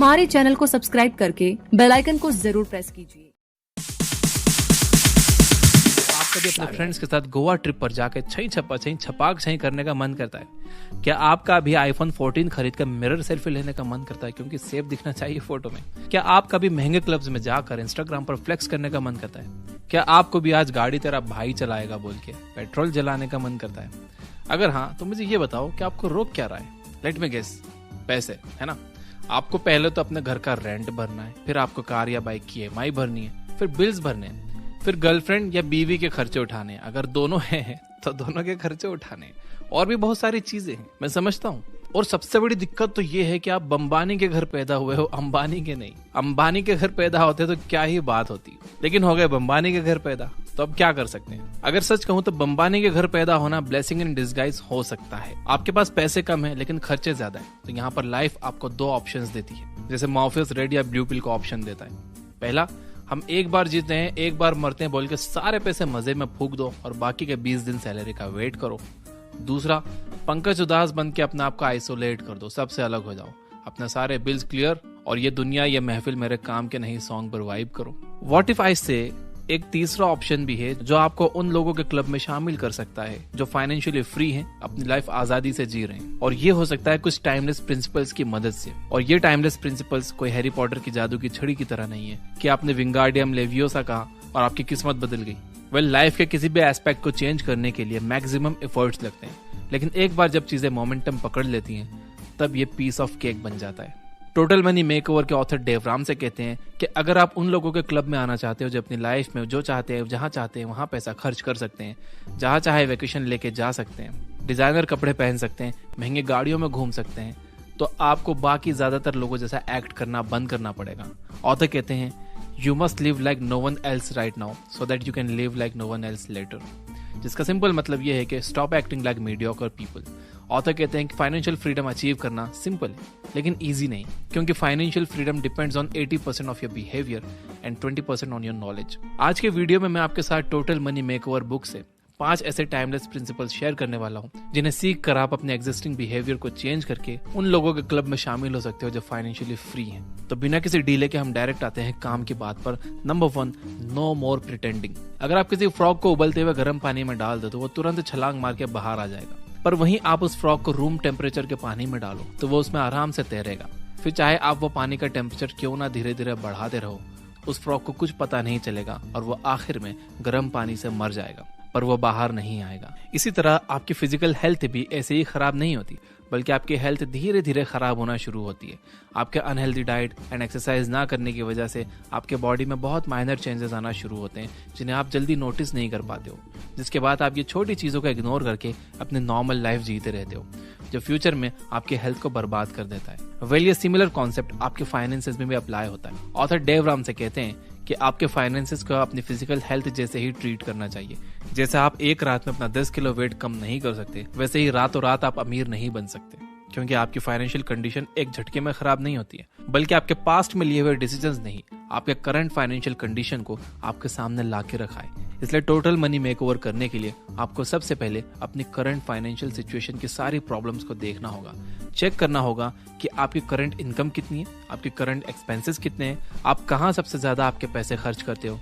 हमारे चैनल को सब्सक्राइब करके बेल आइकन को जरूर प्रेस कीजिए। आप कभी अपने फ्रेंड्स के साथ गोवा ट्रिप पर जाकर छपाक करने का मन करता है? क्या आपका भी आईफोन 14 खरीद कर मिरर सेल्फी लेने का मन करता है क्योंकि सेफ दिखना चाहिए फोटो में? क्या आप कभी महंगे क्लब्स में जाकर इंस्टाग्राम पर फ्लेक्स करने का मन करता है? क्या आपको भी आज गाड़ी तेरा भाई चलाएगा बोल के पेट्रोल जलाने का मन करता है? अगर हाँ तो मुझे ये बताओ कि आपको रोक क्या रहा है? लेट मी गेस, पैसे, है ना? आपको पहले तो अपने घर का रेंट भरना है, फिर आपको कार या बाइक की EMI भरनी है, फिर बिल्स भरने हैं, फिर गर्लफ्रेंड या बीवी के खर्चे उठाने हैं, अगर दोनों हैं तो दोनों के खर्चे उठाने हैं, और भी बहुत सारी चीजें हैं, मैं समझता हूँ। और सबसे बड़ी दिक्कत तो ये है कि आप अंबानी के घर पैदा हुए हो, अंबानी के नहीं। अंबानी के घर पैदा होते तो क्या ही बात होती, लेकिन हो गए अंबानी के घर पैदा, तो अब क्या कर सकते हैं? अगर सच कहूँ तो अंबानी के घर पैदा होना ब्लेसिंग इन डिस्गाइज हो सकता है। आपके पास पैसे कम है लेकिन खर्चे ज्यादा है, तो यहाँ पर लाइफ आपको 2 ऑप्शंस देती है, जैसे मॉर्फियस रेड या ब्लू पिल को ऑप्शन देता है। पहला, हम एक बार जीते हैं एक बार मरते हैं बोल के सारे पैसे मजे में फूक दो और बाकी के 20 दिन सैलरी का वेट करो। दूसरा, पंकज उदास बन के अपने आप को आइसोलेट कर दो, सबसे अलग हो जाओ, अपने सारे बिल्स क्लियर और ये दुनिया ये महफिल मेरे काम के नहीं सॉन्ग पर वाइब करो। व्हाट इफ आई से एक तीसरा ऑप्शन भी है जो आपको उन लोगों के क्लब में शामिल कर सकता है जो फाइनेंशियली फ्री हैं, अपनी लाइफ आजादी से जी रहे हैं, और ये हो सकता है कुछ टाइमलेस प्रिंसिपल्स की मदद से। और ये टाइमलेस प्रिंसिपल्स कोई हैरी पॉटर की जादू की छड़ी की तरह नहीं है कि आपने विंगार्डियम लेवियोसा कहा और आपकी किस्मत बदल गई। लाइफ के किसी भी एस्पेक्ट को चेंज करने के लिए मैक्सिमम एफर्ट्स लगते हैं, लेकिन एक बार जब चीजें मोमेंटम पकड़ लेती हैं तब ये पीस ऑफ केक बन जाता है। टोटल मनी मेकओवर के ऑथर डेव राम से कहते हैं कि अगर आप उन लोगों के क्लब में आना चाहते हो जो अपनी लाइफ में जो चाहते हैं जहां चाहते हैं वहां पैसा खर्च कर सकते हैं, जहां चाहे वेकेशन लेके जा सकते हैं, डिजाइनर कपड़े पहन सकते हैं, महंगे गाड़ियों में घूम सकते हैं, तो आपको बाकी ज्यादातर लोगों जैसा एक्ट करना बंद करना पड़ेगा। ऑथर कहते हैं you must live like no one else right now so that you can live like no one else later, जिसका सिंपल मतलब यह है कि stop acting like mediocre people. Author कहते हैं कि फाइनेंशियल फ्रीडम अचीव करना सिंपल है लेकिन इजी नहीं, क्योंकि financial freedom depends on 80% of your behaviour and 20% on your knowledge. आज के वीडियो में मैं आपके साथ टोटल मनी मेकओवर बुक से 5 ऐसे टाइमलेस प्रिंसिपल्स शेयर करने वाला हूँ जिन्हें सीख कर आप अपने एग्जिस्टिंग बिहेवियर को चेंज करके उन लोगों के क्लब में शामिल हो सकते हो जो फाइनेंशियली फ्री हैं। तो बिना किसी डीले के हम डायरेक्ट आते हैं काम की बात पर। नंबर 1, नो मोर प्रिटेंडिंग। अगर आप किसी फ्रॉग को उबलते हुए गर्म पानी में डाल दो तो वो तुरंत छलांग मार के बाहर आ जाएगा, पर वहीं आप उस फ्रॉग को रूम टेम्परेचर के पानी में डालो तो वो उसमें आराम से तैरेगा। फिर चाहे आप वो पानी का टेम्परेचर क्यों ना धीरे धीरे बढ़ाते रहो, उस फ्रॉग को कुछ पता नहीं चलेगा और वो आखिर में गर्म पानी से मर जाएगा, पर वो बाहर नहीं आएगा। इसी तरह आपकी फिजिकल हेल्थ भी ऐसे ही खराब नहीं होती, बल्कि आपकी हेल्थ धीरे धीरे खराब होना शुरू होती है। आपके अनहेल्दी डाइट एंड एक्सरसाइज ना करने की वजह से आपके बॉडी में बहुत माइनर चेंजेस आना शुरू होते हैं जिन्हें आप जल्दी नोटिस नहीं कर पाते हो, जिसके बाद आप ये छोटी चीजों को इग्नोर करके अपनी नॉर्मल लाइफ जीते रहते हो, जो फ्यूचर में आपके हेल्थ को बर्बाद कर देता है। ये सिमिलर कॉन्सेप्ट आपके फाइनेंसेस में भी अप्लाई होता है। ऑथर डेव राम से कहते हैं कि आपके फाइनेंसेस को अपनी फिजिकल हेल्थ जैसे ही ट्रीट करना चाहिए। जैसे आप एक रात में अपना 10 किलो वेट कम नहीं कर सकते, वैसे ही रातों रात आप अमीर नहीं बन सकते, क्योंकि आपकी फाइनेंशियल कंडीशन एक झटके में खराब नहीं होती है, बल्कि आपके पास्ट में लिए हुए डिसीजंस नहीं, आपके करंट फाइनेंशियल कंडीशन को आपके सामने ला के रखा है। इसलिए टोटल मनी मेकओवर करने के लिए आपको सबसे पहले अपनी करंट फाइनेंशियल सिचुएशन की सारी प्रॉब्लम्स को देखना होगा, चेक करना होगा कि आपकी करंट इनकम कितनी है, आपके करंट एक्सपेंसेस कितने हैं, आप कहाँ सबसे ज्यादा आपके पैसे खर्च करते हो,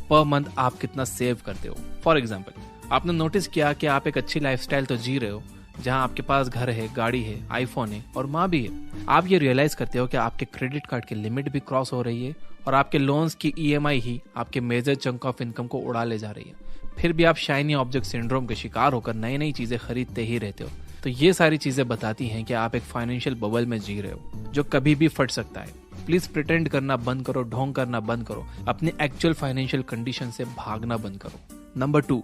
पर मंथ आप कितना सेव करते हो। फॉर एग्जाम्पल, आपने नोटिस किया कि आप एक अच्छी लाइफस्टाइल तो जी रहे हो, जहां आपके पास घर है, गाड़ी है, आईफोन है और माँ भी है। आप ये रियलाइज करते हो कि आपके क्रेडिट कार्ड की लिमिट भी क्रॉस हो रही है और आपके लोन्स की EMI ही आपके मेजर चंक ऑफ इनकम को उड़ा ले जा रही है। फिर भी आप शाइनी ऑब्जेक्ट सिंड्रोम के शिकार होकर नई नई चीजें खरीदते ही रहते हो। तो ये सारी चीजें बताती हैं कि आप एक फाइनेंशियल बबल में जी रहे हो जो कभी भी फट सकता है। प्लीज प्रिटेंड करना बंद करो, ढोंग करना बंद करो, अपनी एक्चुअल फाइनेंशियल कंडीशन से भागना बंद करो। Number 2,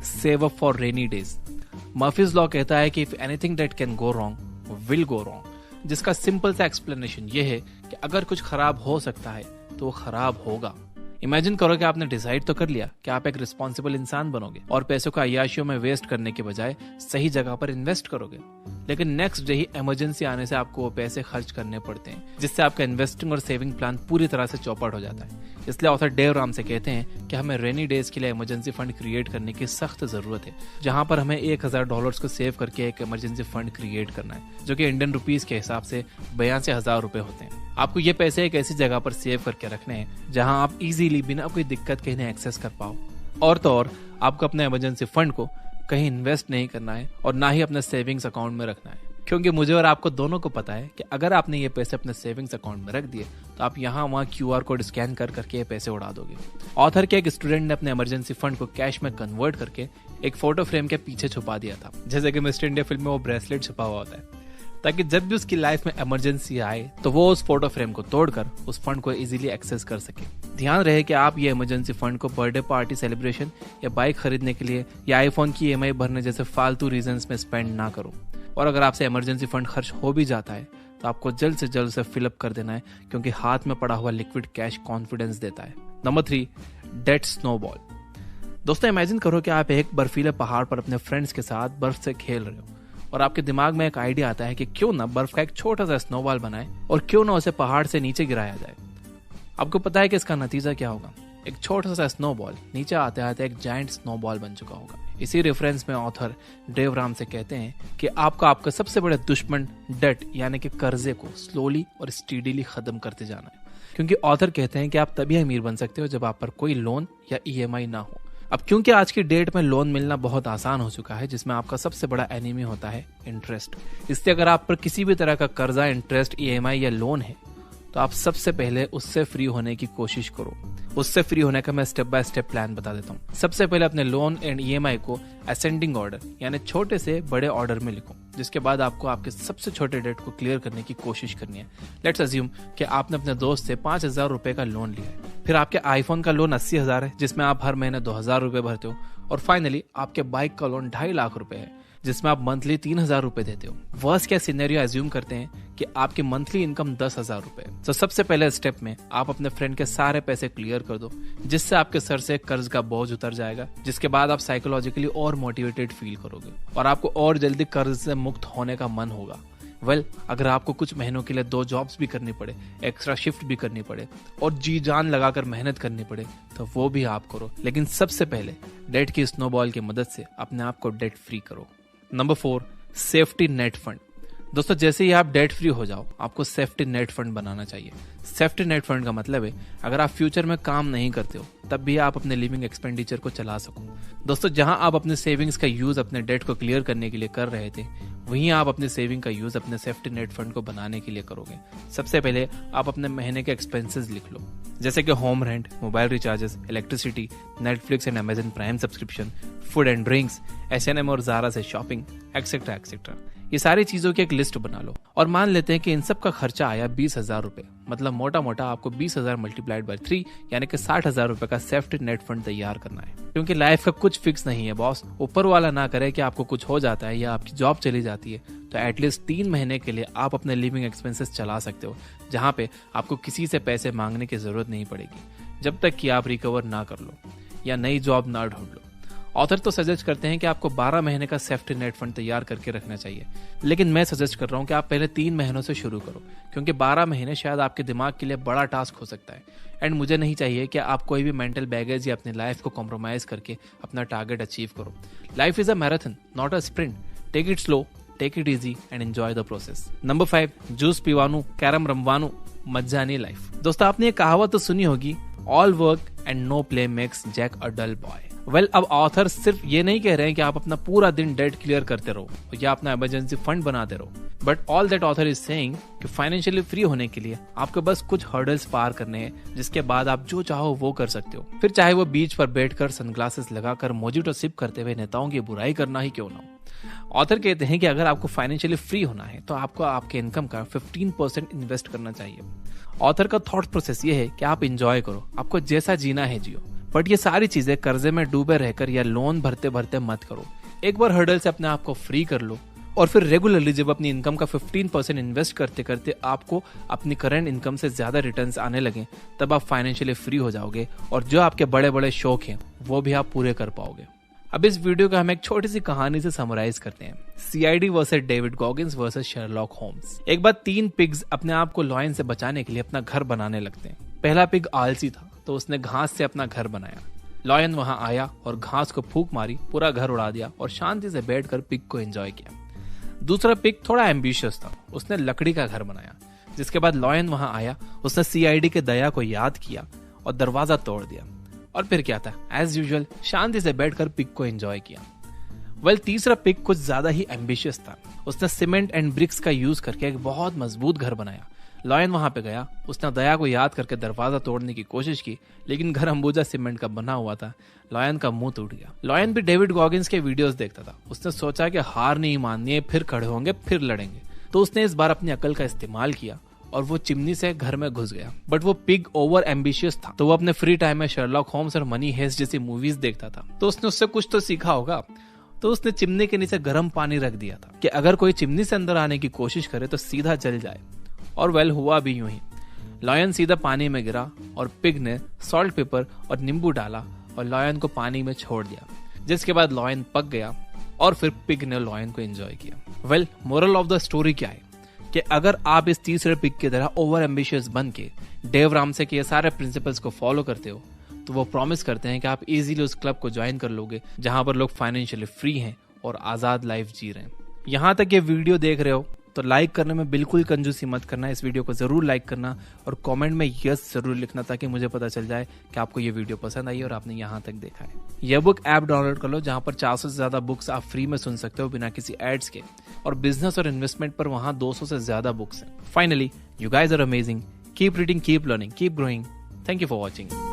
save up for rainy days. Murphy's law कहता है कि if anything that can go wrong will go wrong, जिसका सिंपल सा एक्सप्लेनेशन ये है कि अगर कुछ खराब हो सकता है तो वो खराब होगा। इमेजिन करो कि आपने डिसाइड तो कर लिया कि आप एक रिस्पॉन्सिबल इंसान बनोगे और पैसों को अय्याशियों में वेस्ट करने के बजाय सही जगह पर इन्वेस्ट करोगे, लेकिन नेक्स्ट डे ही इमरजेंसी आने से आपको वो पैसे खर्च करने पड़ते हैं, जिससे आपका इन्वेस्टिंग और सेविंग प्लान पूरी तरह से चौपट हो जाता है। इसलिए ऑथर डेव राम से कहते हैं कि हमें रेनी डेज के लिए इमरजेंसी फंड क्रिएट करने की सख्त जरूरत है, जहां पर हमें $1000 को सेव करके एक इमरजेंसी फंड क्रिएट करना है, जो कि इंडियन रुपीस के हिसाब से 82,000 रुपए होते हैं। आपको ये पैसे एक ऐसी जगह पर सेव करके रखने हैं जहां आप इजीली बिना कोई दिक्कत के इन्हें एक्सेस कर पाओ। और तो और आपको अपने इमरजेंसी फंड को कहीं इन्वेस्ट नहीं करना है और ना ही अपने सेविंग्स अकाउंट में रखना है, क्योंकि मुझे और आपको दोनों को पता है कि अगर आपने ये पैसे अपने सेविंग्स अकाउंट में रख दिए तो आप यहाँ वहाँ QR कोड स्कैन करके ये पैसे उड़ा दोगे। ऑथर के एक स्टूडेंट ने अपने इमरजेंसी फंड को कैश में कन्वर्ट करके एक फोटो फ्रेम के पीछे छुपा दिया था, जैसे कि मिस्टर इंडिया फिल्म में वो ब्रेसलेट छुपा हुआ होता है, ताकि जब भी उसकी लाइफ में इमरजेंसी आए तो वो उस फोटो फ्रेम को तोड़कर उस फंड को इजीली एक्सेस कर सके। ध्यान रहे कि आप ये इमरजेंसी फंड को बर्थडे पार्टी सेलिब्रेशन या बाइक खरीदने के लिए या आईफोन की EMI भरने जैसे फालतू रीजंस में स्पेंड ना करो। और अगर आपसे इमरजेंसी फंड खर्च हो भी जाता है तो आपको जल्द से जल्द उसे फिलअप कर देना है, क्योंकि हाथ में पड़ा हुआ लिक्विड कैश कॉन्फिडेंस देता है। Number 3, debt snowball. दोस्तों, इमेजिन करो कि आप एक बर्फीले पहाड़ पर अपने फ्रेंड्स के साथ बर्फ से खेल रहे हो और आपके दिमाग में एक आइडिया आता है कि क्यों ना बर्फ का एक छोटा सा स्नोबॉल बनाए और क्यों ना उसे पहाड़ से नीचे गिराया जाए। आपको पता है कि इसका नतीजा क्या होगा? एक छोटा सा स्नोबॉल नीचे आते आते एक जायंट स्नोबॉल बन चुका होगा। इसी रेफरेंस में ऑथर डेव राम से कहते हैं कि आपका सबसे बड़े दुश्मन डेट यानी कि कर्जे को स्लोली और स्टीडीली खत्म करते जाना है, क्योंकि ऑथर कहते हैं कि आप तभी अमीर बन सकते हो जब आप पर कोई लोन या EMI ना हो। अब क्योंकि आज की डेट में लोन मिलना बहुत आसान हो चुका है, जिसमें आपका सबसे बड़ा एनिमी होता है इंटरेस्ट। इसलिए अगर आप पर किसी भी तरह का कर्जा, इंटरेस्ट, EMI या लोन है तो आप सबसे पहले उससे फ्री होने की कोशिश करो। उससे फ्री होने का मैं स्टेप बाय स्टेप प्लान बता देता हूँ। सबसे पहले अपने लोन एंड EMI को असेंडिंग ऑर्डर यानी छोटे से बड़े ऑर्डर में लिखो, जिसके बाद आपको आपके सबसे छोटे डेट को क्लियर करने की कोशिश करनी है। लेट्स अज्यूम कि आपने अपने दोस्त से 5,000 रुपए का लोन लिया है, फिर आपके आईफोन का लोन 80,000 है जिसमें आप हर महीने 2,000 रुपए भरते हो, और फाइनली आपके बाइक का लोन 2.5 लाख रुपए है जिसमें आप मंथली 3,000 रुपए देते हो। वर्स्ट केस सिनेरियो एज्यूम करते हैं कि आपकी मंथली इनकम 10,000 रुपए। तो सबसे पहले स्टेप में आप अपने फ्रेंड के सारे पैसे क्लियर कर दो, जिससे आपके सर से कर्ज का बोझ उतर जाएगा, जिसके बाद आप साइकोलॉजिकली और मोटिवेटेड फील करोगे और आपको और जल्दी कर्ज से मुक्त होने का मन होगा। अगर आपको कुछ महीनों के लिए 2 जॉब्स भी करनी पड़े, एक्स्ट्रा शिफ्ट भी करनी पड़े और जी जान लगाकर मेहनत करनी पड़े तो वो भी आप करो, लेकिन सबसे पहले डेट की स्नोबॉल की मदद से अपने आप को डेट फ्री करो। Number 4, safety net fund. दोस्तों, जैसे ही आप डेट फ्री हो जाओ आपको सेफ्टी नेट फंड बनाना चाहिए। सेफ्टी नेट फंड का मतलब है अगर आप फ्यूचर में काम नहीं करते हो तब भी आप अपने लिविंग एक्सपेंडिचर को चला सको। दोस्तों, जहां आप अपने सेविंग्स का यूज अपने डेट को क्लियर करने के लिए कर रहे थे, वहीं आप अपने सेविंग का यूज अपने सेफ्टी नेट फंड को बनाने के लिए करोगे। सबसे पहले आप अपने महीने के एक्सपेंसेस लिख लो, जैसे कि home rent, mobile recharges, electricity, Netflix and Amazon prime subscription, food and drinks, H&M और Zara से शॉपिंग, एक्सेट्रा एक्सेट्रा। ये सारी चीजों की एक लिस्ट बना लो और मान लेते हैं कि इन सब का खर्चा आया 20,000 रुपए। मतलब मोटा मोटा आपको 20,000 मल्टीप्लाइड बाय 3 यानी कि 60,000 रुपए का सेफ्टी नेट फंड तैयार करना है, क्योंकि लाइफ का कुछ फिक्स नहीं है बॉस। ऊपर वाला ना करे कि आपको कुछ हो जाता है या आपकी जॉब चली जाती है तो एटलीस्ट 3 महीने के लिए आप अपने लिविंग एक्सपेंसेस चला सकते हो, जहां पे आपको किसी से पैसे मांगने की जरूरत नहीं पड़ेगी जब तक कि आप रिकवर ना कर लो या नई जॉब ना ढूंढ लो। ऑथर तो सजेस्ट करते हैं कि आपको 12 महीने का सेफ्टी नेट फंड तैयार करके रखना चाहिए, लेकिन मैं सजेस्ट कर रहा हूं कि आप पहले 3 महीनों से शुरू करो, क्योंकि 12 महीने शायद आपके दिमाग के लिए बड़ा टास्क हो सकता है। एंड मुझे नहीं चाहिए कि आप कोई भी मेंटल बैगेज या अपनी लाइफ को कॉम्प्रोमाइज करके अपना टारगेट अचीव करो। Life is a marathon, not a sprint. Take it slow, take it easy and enjoy the process. Number 5, juice पीवानू, कैरम रमवानू, मजा नहीं लाइफ। दोस्तों, आपने ये कहावत तो सुनी होगी, all work and no play makes Jack a dull boy. अब ऑथर सिर्फ ये नहीं कह रहे हैं कि आप अपना पूरा दिन डेट क्लियर करते रहो या अपना इमरजेंसी फंड बनाते रहो, but all that author is saying कि फाइनेंशियली फ्री होने के लिए आपको बस कुछ हर्डल्स पार करने हैं, जिसके बाद आप जो चाहो वो कर सकते हो। फिर चाहे वो बीच पर बैठकर सनग्लासेस लगाकर मोजिटो सिप करते हुए नेताओं की बुराई करना ही क्यों ना हो। ऑथर कहते हैं कि अगर आपको फाइनेंशियली फ्री होना है तो आपको आपके इनकम का 15% इन्वेस्ट करना चाहिए। ऑथर का थॉट प्रोसेस ये है कि आप इंजॉय करो, आपको जैसा जीना है जियो, बट ये सारी चीजें कर्जे में डूबे रहकर या लोन भरते भरते मत करो। एक बार हर्डल से अपने आप को फ्री कर लो और फिर रेगुलरली जब अपनी इनकम का 15% इन्वेस्ट करते करते आपको अपनी करंट इनकम से ज्यादा रिटर्न्स आने लगे, तब आप फाइनेंशियली फ्री हो जाओगे और जो आपके बड़े बड़े शौक हैं वो भी आप पूरे कर पाओगे। अब इस वीडियो को हम एक छोटी सी कहानी से समराइज करते हैं। CID versus David Goggins versus Sherlock Holmes. एक बार 3 पिग्स अपने आप को लॉयन से बचाने के लिए अपना घर बनाने लगते हैं। पहला पिग आलसी था, तो उसने घास से अपना घर बनाया। लॉयन वहां आया और घास को फूंक मारी, पूरा घर उड़ा दिया और शांति से बैठकर पिग को एंजॉय किया। दूसरा पिग थोड़ा एम्बिशियस था, उसने लकड़ी का घर बनाया। जिसके बाद लॉयन वहां आया, उसने सीआईडी के दया को याद किया और दरवाजा तोड़ दिया। और फिर क्या था, एज यूजुअल शांति से बैठकर पिग को एंजॉय किया। तीसरा पिग कुछ ज्यादा ही एम्बिशियस था, उसने सीमेंट एंड ब्रिक्स का यूज करके एक बहुत मजबूत घर बनाया। लॉयन वहां पे गया, उसने दया को याद करके दरवाजा तोड़ने की कोशिश की, लेकिन घर अंबुजा सीमेंट का बना हुआ था। लॉयन का मुंह टूट गया। लॉयन भी डेविड गॉगिंस के वीडियोस देखता था। उसने सोचा कि हार नहीं माननी है, फिर खड़े होंगे, फिर लड़ेंगे। तो उसने इस बार अपनी अकल का इस्तेमाल किया और वो चिमनी से घर में घुस गया। बट वो पिग ओवर एम्बिशियस था, तो वो अपने फ्री टाइम में शर्लॉक होम्स और मनी हेस्ट जैसी मूवीज देखता था। तो उसने उससे कुछ तो सीखा होगा। तो उसने चिमनी के नीचे गर्म पानी रख दिया था कि अगर कोई चिमनी से अंदर आने की कोशिश करे तो सीधा जल जाए। और हुआ भी यूं ही। लॉयन सीधा पानी में गिरा और पिग ने सॉल्ट, पेपर और नींबू डाला और लॉयन को पानी में छोड़ दिया। जिसके बाद लॉयन पक गया और फिर पिग ने लॉयन को एंजॉय किया। मोरल ऑफ द स्टोरी क्या है कि अगर आप इस तीसरे पिग की तरह ओवर एम्बिशियस बन के डेव रामसे के ये सारे प्रिंसिपल्स को फॉलो करते हो, तो वो प्रॉमिस करते हैं कि आप इजीली उस क्लब को ज्वाइन कर लोगे जहां पर लोग फाइनेंशियली फ्री हैं और आजाद लाइफ जी रहे हैं। यहां तक ये वीडियो देख रहे हो तो लाइक करने में बिल्कुल कंजूसी मत करना। इस वीडियो को जरूर लाइक करना और कमेंट में यस जरूर लिखना, ताकि मुझे पता चल जाए कि आपको ये वीडियो पसंद आई और आपने यहां तक देखा है। ये बुक ऐप डाउनलोड कर लो, जहां पर 400 से ज्यादा बुक्स आप फ्री में सुन सकते हो बिना किसी एड्स के, और बिजनेस और इन्वेस्टमेंट पर वहां 200 से ज्यादा बुक्स हैं। Finally, you guys are amazing. Keep reading, keep learning, keep growing. Thank you for watching.